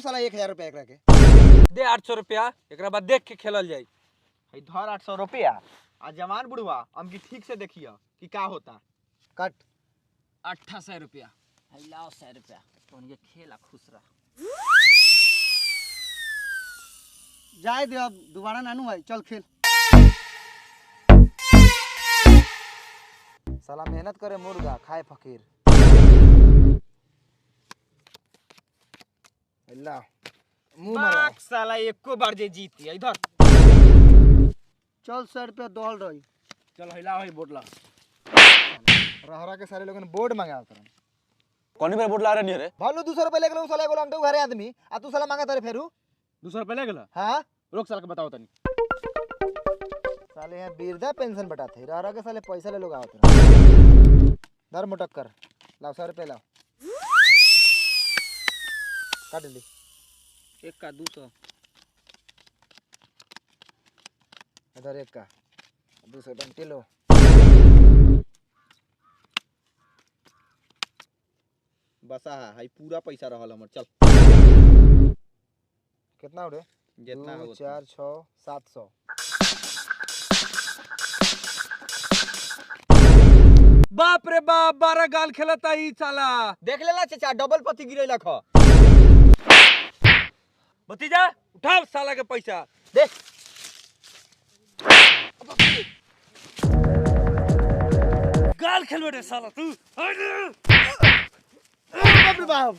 दो साला 1000 रुपया एकरा के दे 800 रुपया एकरा बाद देख के खेलल जाई। है धर 800 रुपया आ जवान बुढ़वा हमकी ठीक से देखियो कि का होता। कट 800 रुपया है लाओ 100 रुपया तो ये खेला खुश रह। जाए दे अब दोबारा नानू भाई चल खेल। साला मेहनत करे मुर्गा खाए फकीर। अल्लाह मुंह मारो साला एको बार जे जीती इधर चल 100 रुपया दौड़ रही। चल हिला भाई बोतला रहरा के सारे लोगन बोर्ड मंगाओ तरन कौन पे बोर्ड ला रहे नहीं रे भालू 200 रुपया लेके लो साला एगो लंगटे घरे आदमी आ तू साला मांगा तारे फेरू 200 रुपया ले गेला। हां रोक साला के बताओ तनी साले यहाँ वृद्धा पेंशन बटाते रहरा के साले पैसा ले लोग आओ तरन धर मुटक कर लाओ 100 रुपया लाओ काट ली एक का 200 इधर एक का 200 डंटे लो। बसा है पूरा पैसा रहल हमर। चल कितना उड़े जितना 2 4 6 700 बाप रे बाप 12 गाल खेलता ही साला। देख लेला चाचा डबल पति गिरेला ख भतीजा उठाओ साला के पैसा दे। गाल खेल बेटे साला तू। बाप रे बाप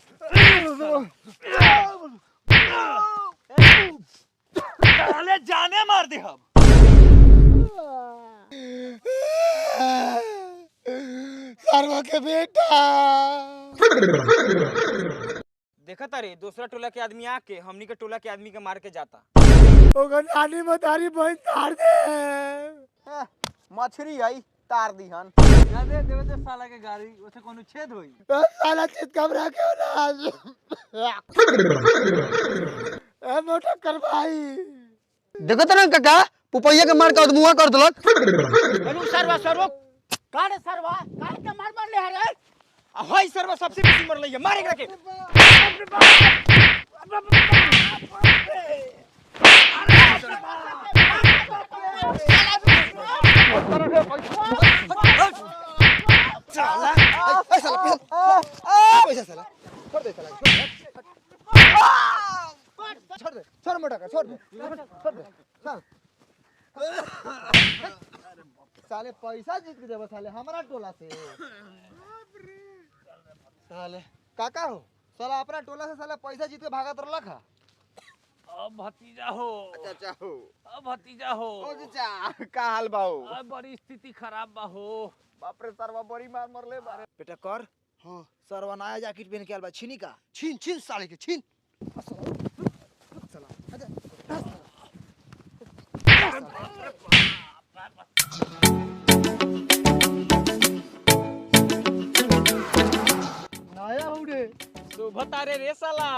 साले जाने मार दे हम। सरवा के बेटा देखा तारे दूसरा टोला के आदमी आके हमनी के टोला के आदमी के मार के जाता। ओकर नानी मतारी बहन तार दे मछरी आई तार दीहन जादे देवे दे साला के गाड़ी ओसे कोनो छेद होई। साला चित कमरा के ना ए मोटा कर भाई देखो तो ना काका पुपैया के मार के मुंह कर दलक हेलो सरवा सरवा काहे सरवा काहे के मार मार ले रे होय सरवा सबसे बेसी मर लइया मार एकरा के। साला पैसा साला छोड़ दे साला छोड़ दे छोड़ मोटा कर छोड़ दे साले पैसा जीत के देबो साले हमारा टोला से साले काका हो साला अपना टोला से साला पैसा जीत के भागत रहला खा। अब भतीजा हो चाचा हो अब भतीजा हो ओ चाचा का हाल बाऊ अब बड़ी स्थिति खराब बा हो। बाप रे सरवा बड़ी मार मरले बारे बेटा कर हां सरवा नया जैकेट पहन के आल बा छीनी का छीन छीन साले के छीन साला नया उड़े शोभा तारे रे साला।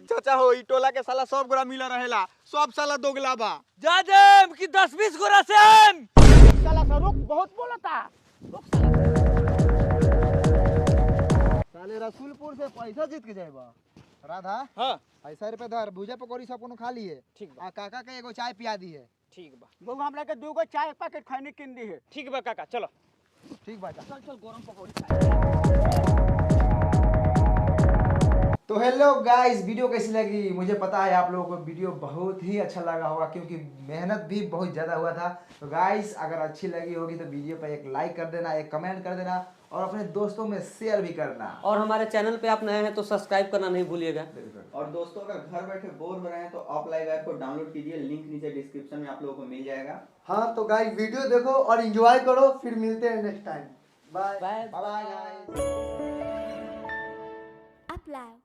चाचा हो ई टोला के साला सब गोरा मिला रहेला सब साला दोगला बा। जादेम की 10-20 गोरा सेम साला सा रुक बहुत बोलता साले रसूलपुर से पैसा जीत के जाएबा राधा। हां ऐसा रुपया धर भुजा पकौड़ी सब कोनो खा लिए ठीक बा आ काका के एगो चाय पिया दी है। ठीक बा बहू हमरा के दूगो चाय पैकेट खैनी किन दी है। ठीक बा काका चलो ठीक बात चल चल गरम पकौड़ी। तो हेलो गाइस वीडियो कैसी लगी मुझे पता है आप लोगों को वीडियो बहुत ही अच्छा लगा होगा क्योंकि मेहनत भी बहुत ज़्यादा हुआ था। तो गाइस अगर अच्छी लगी होगी तो वीडियो पर एक लाइक कर देना एक कमेंट कर देना और अपने दोस्तों में शेयर भी करना और हमारे चैनल पे आप नए हैं तो सब्सक्राइब करना नहीं भूलिएगा। और दोस्तों अगर घर बैठे बोर हो रहे हैं तो आप लाइव ऐप को डाउनलोड कीजिए लिंक नीचे डिस्क्रिप्शन में आप लोगों को मिल जाएगा। हाँ तो गाइस वीडियो देखो और एंजॉय करो फिर मिलते हैं next time bye bye bye guys. Up loud.